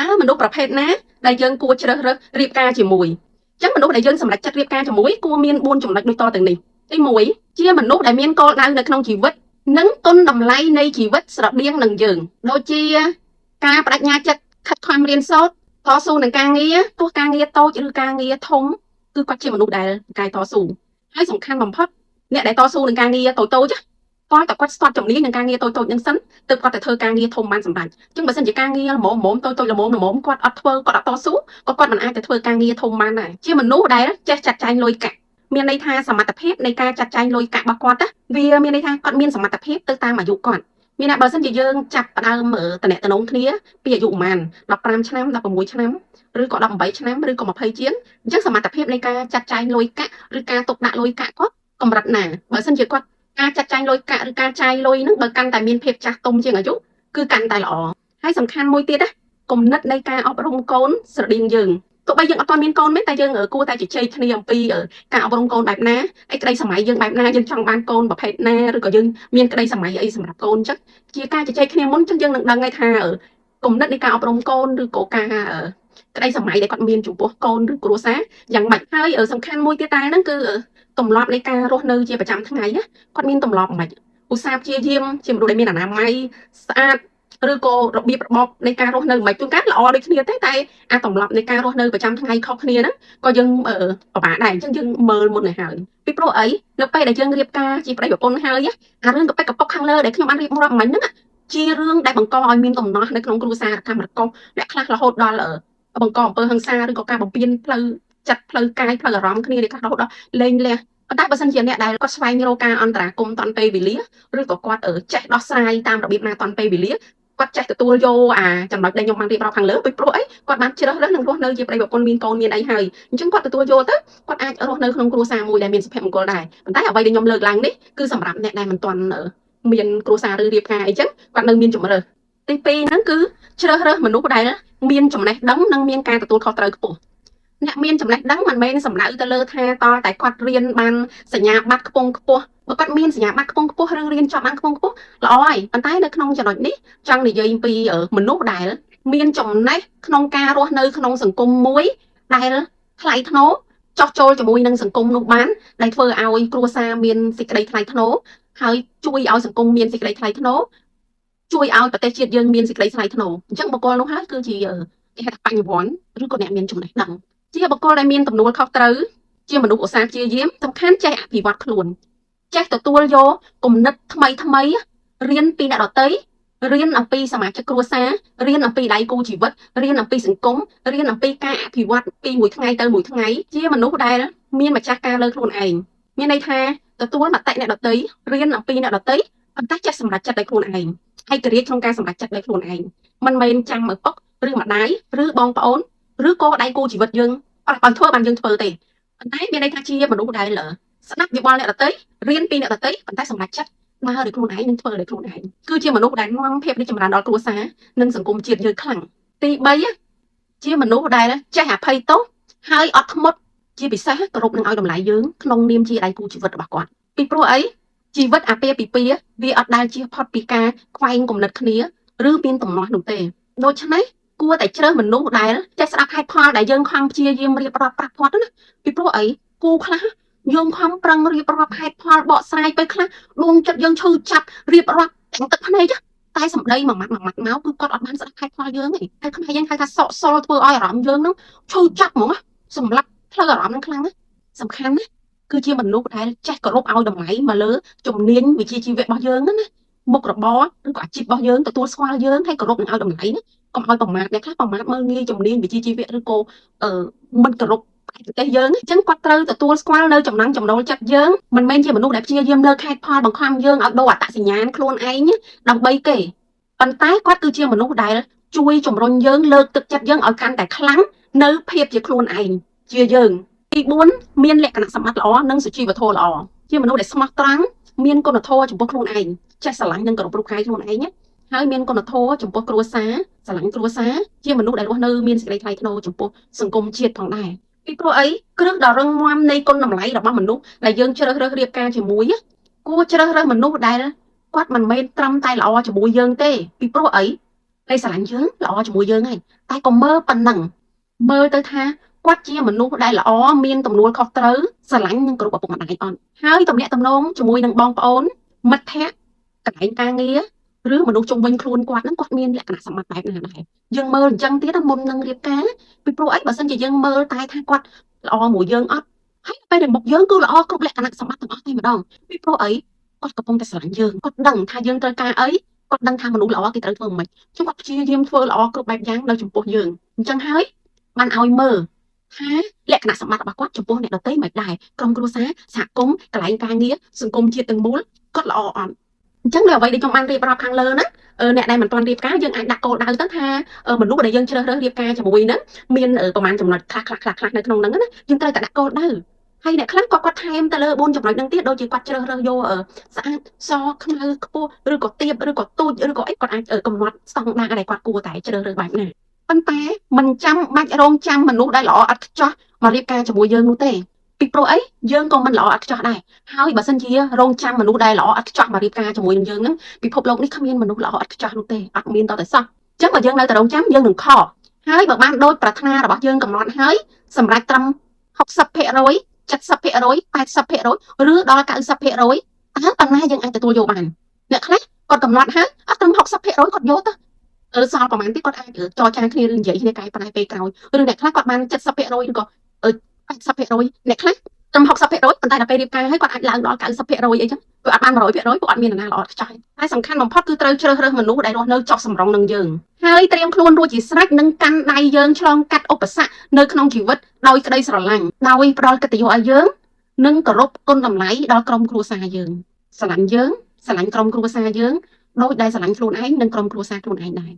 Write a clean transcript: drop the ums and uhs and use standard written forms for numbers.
តើមនុស្សប្រភេទណាដែលយើងគួរជ្រើសរើសរៀបការជាមួយអញ្ចឹងមនុស្សដែលយើងសម្រេចចិត្តរៀបការជាមួយគួរមាន4ចំណុចដូចតទៅនេះទី1ជាមនុស្សដែលមានគោលដៅនៅក្នុងជីវិតនិងទុនតម្លៃនៃជីវិតស្រដៀងនឹងយើងដូចជាការបដិញ្ញាចិត្តខិតខំរៀនសូត្រតស៊ូនឹងការងារទោះការងារតូចឬការងារធំគឺគាត់ជាមនុស្សដែលកាយតស៊ូហើយសំខាន់បំផុតអ្នកដែលតស៊ូនឹងការងារតូចៗគាត់តែគាត់ស្ទាត់ជំនាញនឹងការងារតូចៗហ្នឹងសិនទើបគាត់ទៅធ្វើការងារធំបានសម្រេចអញ្ចឹងបើសិនជាការងារល្មមតូចៗល្មមគាត់អត់ធ្វើគាត់អត់តស៊ូក៏គាត់មិនអាចទៅធ្វើការងារធំបានដែរជាមនុស្សដែលចេះចាត់ចែងលុយកាក់មានន័យថាសមត្ថភាពនៃការចាត់ចែងលុយកាក់របស់គាត់វាមានន័យថាគាត់មានសមត្ថភាពទៅតាមអាយុគាត់មានតែបើសិនជាយើងចាប់ផ្ដើមតំណែងគ្នាពីអាយុប្រហែល15ឆ្នាំ16ឆ្នាំឬក៏18ឆ្នាំឬក៏20ជាងអញ្ចឹងសមត្ថភាពនៃការចាត់ចែងលុយកាក់ឬការទុកដាក់លុយកាក់គាត់កម្រិតណាបើសិនជាគាត់ការចាត់ចែងលុយកាក់ឬការចាយលុយហ្នឹងបើកាន់តែមានភាពចាស់ទុំជាងអាយុគឺកាន់តែល្អហើយសំខាន់មួយទៀតគំនិតនៃការអប់រំកូនស្រដៀងយើងទោះបីយើងអត់ទាន់មានកូនមែនតែយើងគួរតែជជែកគ្នាអំពីការអប់រំកូនបែបណាឯក្តីសម័យយើងបែបណាយើងចង់បានកូនប្រភេទណាឬក៏យើងមានក្តីសម័យអីសម្រាប់កូនអញ្ចឹងជាការជជែកគ្នាមុនអញ្ចឹងយើងនឹងដឹងហើយថាគំនិតនៃការអប់រំកូនឬក៏ការក្តីសម័យដែលគាត់មានចំពោះកូនឬគ្រួសារយ៉ាងម៉េចហើយសំខាន់មួយទៀតតែហ្នឹងគឺទម្លាប់នៃការរស់នៅជាប្រចាំថ្ងៃគាត់មានទម្លាប់មិនឧស្សាហ៍ព្យាយាមជាមនុស្សដែលមានអនាម័យស្អាតឬក៏របៀបរបបនៃការរស់នៅមិនជួនកាលល្អដូចគ្នាទេតែអាទម្លាប់នៃការរស់នៅប្រចាំថ្ងៃខុសគ្នាហ្នឹងក៏យើងពិបាកដែរអញ្ចឹងយើងមើលមុនឲ្យហើយពីព្រោះអីនៅពេលដែលយើងរៀបការជាប្តីប្រពន្ធហើយអារឿងកប៉ិកកប៉ុកខាងលើដែលខ្ញុំបានរៀបរាប់មិញហ្នឹងជារឿងដែលបង្កឲ្យមានដំណោះនៅក្នុងគ្រួសារកម្មរកុសអ្នកខ្លះរហូតដល់បង្កអំពើហិង្សាឬក៏ការបំពានផ្លូវចិត្តផ្លូវកាយផ្លូវអារម្មណ៍គ្នាដែលខ្លះរហូតដល់លែងលះប៉ុន្តែបើសិនជាអ្នកដែលគាត់ស្វែងរកការអន្តរាគមន៍តាន់ពេលវេលាឬក៏គាត់ចេះដោះស្រាយតាមរបៀបណាតាន់ពេលវេលាគាត់ចេះទទួលយកចំណុចដែលខ្ញុំបានរៀបរាប់ខាងលើពីព្រោះអីគាត់បានជ្រើសរើសនឹងរស់នៅជាប្តីប្រពន្ធមានកូនមានអីហើយអញ្ចឹងគាត់ទទួលយកទៅគាត់អាចរស់នៅក្នុងគ្រួសារមួយដែលមានសុភមង្គលដែរប៉ុន្តែអ្វីដែលខ្ញុំលើកឡើងនេះគឺសម្រាប់អ្នកដែលមិនទាន់មានគ្រួសារឬរៀបការអីចឹងគាត់នៅមានជំរើសទី2ហ្នឹងគឺជ្រើសរើសមនុស្សដែលមានចំណេះដឹងនិងមានការទទួលខុសត្រូវខ្ពស់អ្នកមានចំណេះដឹងមិនមែនសំដៅទៅលើថាតតែគាត់រៀនបានសញ្ញាបត្រខ្ពង់ខ្ពស់បើគាត់មានសញ្ញាបត្រខ្ពង់ខ្ពស់ឬរៀនចប់បានខ្ពង់ខ្ពស់ល្អហើយប៉ុន្តែនៅក្នុងចំណុចនេះចង់និយាយពីមនុស្សដែលមានចំណេះក្នុងការរស់នៅក្នុងសង្គមមួយដែលថ្លៃថ្នូរចោះចូលជាមួយនឹងសង្គមនោះបានដែលធ្វើឲ្យគ្រួសារមានសេចក្តីថ្លៃថ្នូរហើយជួយឲ្យសង្គមមានសេចក្តីថ្លៃថ្នូរជួយឲ្យប្រទេសជាតិយើងមានសេចក្តីថ្លៃថ្នូរអញ្ចឹងបុគ្គលនោះហើយគឺជាគេហៅថាបញ្ញវន្តឬក៏អ្នកមានចំណេះដឹងជាបុគ្គលដែលមានទំនួលខុសត្រូវជាមនុស្សឧស្សាហ៍ព្យាយាមសំខាន់ចេះអភិវឌ្ឍខ្លួនចេះទទួលយកគំនិតថ្មីរៀនពីអ្នកដទៃរៀនអំពីសមាជិកគ្រួសាររៀនអំពីដៃគូជីវិតរៀនអំពីសង្គមរៀនអំពីការអភិវឌ្ឍពីមួយថ្ងៃទៅមួយថ្ងៃជាមនុស្សដែលមានម្ចាស់ការលើខ្លួនឯងមានន័យថាទទួលមតិអ្នកដទៃរៀនអំពីអ្នកដទៃប៉ុន្តែចេះសម្រេចចិត្តដោយខ្លួនឯងឯករាជ្យក្នុងការសម្រេចចិត្តដោយខ្លួនឯងមិនមែនចាំឪពុកឬម្ដាយឬបងប្អូនឬក៏ដៃគូជីវិតយើងអត់ឲ្យធ្វើបានយើងធ្វើទេប៉ុន្តែមានន័យថាជាមនុស្សដែលស្ដាប់យោបល់អ្នកដទៃរៀនពីអ្នកដទៃប៉ុន្តែសម្រេចចិត្តដើរដោយខ្លួនឯងនិងធ្វើដោយខ្លួនឯងគឺជាមនុស្សដែលនាំភាពរីកចម្រើនដល់គ្រួសារនិងសង្គមជាតិយើងខ្លាំងទី3ជាមនុស្សដែលចេះអភ័យទោសហើយអត់ធ្មត់ជាពិសេសគោរពនឹងឲ្យតម្លៃយើងក្នុងនាមជាដៃគូជីវិតរបស់គាត់ពីព្រោះអីជីវិតអាពាហ៍ពិពាហ៍វាអត់ដែលជៀសផុតពីការខ្វែងគំនិតគ្នាឬមានទំនាស់នោះទេដូច្នេះគួរតែជ្រើសមនុស្សដែលចេះស្ដាប់ហេតុផលដែលយើងខំព្យាយាមរៀបរាប់ប្រាប់គាត់ណាពីព្រោះអីគូខ្លះយើងខំប្រឹងរៀបរាប់ហេតុផលបកស្រាយទៅខ្លះដួងចិត្តយើងឈឺចាប់រៀបរាប់ទាំងទឹកភ្នែកតែសម្ដីមួយម៉ាត់មកគឺគាត់អត់បានស្ដាប់ហេតុផលយើងទេហើយខ្មែរយើងហៅថាសក់សល់ធ្វើឲ្យអារម្មណ៍យើងនឹងឈឺចាប់ហ្មងសម្រាប់ផ្លូវអារម្មណ៍នឹងខ្លាំងណាស់សំខាន់ណាគឺជាមនុស្សដែលចេះគោរពឲ្យតម្លៃមកលើជំនាញវិជ្ជាជីវៈរបស់យើងណាមុខរបរឬក៏អាជីពរបស់យើងទទួលស្គាល់យើងហើយគោរពនឹងឲ្យតម្លៃណាកុំឲ្យប្រមាថអ្នកខ្លះប្រមាថមើលងាយជំនាញវិជ្ជាជីវៈឬក៏មិនគោរពប្រទេសយើងអញ្ចឹងគាត់ត្រូវទទួលស្គាល់នៅចំណង់ចំណូលចិត្តយើងមិនមែនជាមនុស្សដែលព្យាយាមលើកហេតុផលបង្ខំយើងឲ្យដូរអត្តសញ្ញាណខ្លួនឯងដើម្បីគេប៉ុន្តែគាត់គឺជាមនុស្សដែលជួយជំរុញយើងលើកទឹកចិត្តយើងឲ្យកាន់តែខ្លាំងនៅភាពជាខ្លួនឯងជាយើងទី4មានលក្ខណៈសម្បត្តិល្អនិងសុជីវធម៌ល្អជាមនុស្សដែលស្មោះត្រង់មានគុណធម៌ចំពោះខ្លួនឯងចេះស្រឡាញ់និងគោរពរូបកាយខ្លួនឯងហើយមានគុណធម៌ចំពោះគ្រួសារស្រឡាញ់គ្រួសារជាមនុស្សដែលរស់នៅមានសេចក្តីថ្លៃថ្នូរចំពោះសង្គមជាតិផងដែរពីព្រោះអីគ្រឹះដ៏រឹងមាំនៃគុណតម្លៃរបស់មនុស្សដែលយើងជ្រើសរើសរៀបការជាមួយគួរជ្រើសរើសមនុស្សដែលគាត់មិនមែនត្រឹមតែល្អជាមួយយើងទេពីព្រោះអី ហើយស្រឡាញ់យើងល្អជាមួយយើងហើយតែកុំមើលប៉ុណ្ណឹងមើលទៅថាគាត់ជាមនុស្សដែលល្អមានទំនួលខុសត្រូវស្រឡាញ់នឹងគ្រប់ឪពុកម្ដាយអត់ហើយតំណាក់តំណងជាមួយនឹងបងប្អូនមិត្តភ័ក្តិកន្លែងការងារឬមនុស្សជុំវិញខ្លួនគាត់នឹងគាត់មានលក្ខណៈសម្បត្តិបែបណាដែរយើងមើលអញ្ចឹងទៀតមុននឹងរៀបការពីព្រោះអីបើសិនជាយើងមើលតែថាគាត់ល្អមួយយើងអត់ហើយពេលដែលមុខយើងគឺល្អគ្រប់លក្ខណៈសម្បត្តិទាំងអស់តែម្ដងពីព្រោះអីគាត់កំពុងតែស្រឡាញ់យើងគាត់ដឹងថាយើងត្រូវការអីគាត់ដឹងថាមនុស្សល្អគេត្រូវធ្វើមិនខ្មិចខ្ញុំគាត់ព្យាយាមធ្វើល្អគ្រប់បែបយ៉ាងនៅចំពោះយើងអញ្ចឹងហើយបានឲ្យមើលថាលក្ខណៈសម្បត្តិរបស់គាត់ចំពោះអ្នកដទៃមិនដែរក្រុមគ្រួសារសហគមន៍កន្លែងការងារសង្គមជាតិទាំងមូលគាត់ល្អអត់អញ្ចឹងនៅអ្វីដែលខ្ញុំបានរៀបរាប់ខាងលើហ្នឹងអ្នកដែលមិនទាន់រៀបការយើងអាចដាក់គោលដៅទៅថាមនុស្សដែលយើងជ្រើសរើសរៀបការជាមួយហ្នឹងមានប្រហែលចំណុចខ្លះៗនៅក្នុងហ្នឹងណាយើងត្រូវតែដាក់គោលដៅហើយអ្នកខ្លះគាត់ថែមទៅលើ4ចំណុចហ្នឹងទៀតដូចជាគាត់ជ្រើសរើសយកស្អាតសខ្មៅខ្ពស់ឬក៏ទាបឬក៏ទូចឬក៏អីគាត់អាចកំណត់ស្តង់ដារដែលគាត់គួរតែជ្រើសរើសបែបណាប៉ុន្តែមិនចាំបាច់រងចាំមនុស្សដែលល្អឥតខ្ចោះមករៀបការជាមួយយើងនោះទេពីព្រោះអីយើងក៏មិនល្អឥតខ្ចោះដែរហើយបើសិនជារងចាំមនុស្សដែលល្អឥតខ្ចោះមករៀបការជាមួយនឹងយើងហ្នឹងពិភពលោកនេះគ្មានមនុស្សល្អឥតខ្ចោះនោះទេអត់មានតតែសោះអញ្ចឹងបើយើងនៅតែរងចាំយើងនឹងខកហើយបើបានដូចប្រាថ្នារបស់យើងកំណត់ហើយសម្រាប់ត្រឹម60% 70% 80% ឬដល់90%តើប៉ុណ្ណាយើងអាចទទួលយកបានអ្នកខ្លះគាត់កំណត់ហើយអត់ត្រឹម60%គាត់យកទៅសល់ប្រហែលទៀតគាត់អាចចរចាគ្នាឬនិយាយគ្នាកែប្រែពេលក្រោយឬអ្នកខ្លះគាត់បាន70%ឬក៏80%អ្នកខ្លះត្រឹម60%ប៉ុន្តែដល់ពេលរៀបការហើយគាត់អាចឡើងដល់90%អីចឹងគាត់អត់បាន100%ពួកអត់មាននរណាល្អខ្ចោយតែសំខាន់បំផុតគឺត្រូវជ្រើសរើសមនុស្សដែលរស់នៅចុះសម្រុងនឹងយើងហើយត្រៀមខ្លួនរួចជាស្រេចនឹងកាន់ដៃយើងឆ្លងកាត់ឧបសគ្គនៅក្នុងជីវិតដោយក្តីស្រឡាញ់ដោយផ្ដល់កិត្តិយសឲ្យយើងនិងគោរពគុណតម្លៃដល់ក្រុមគ្រួសារយើងស្រឡាញ់យើងស្រឡាញ់ក្រុមគ្រួសារយើងដោយដែលស្រឡាញ់ខ្លួនឯងនិងក្រុមគ្រួសារខ្លួនឯងដែរ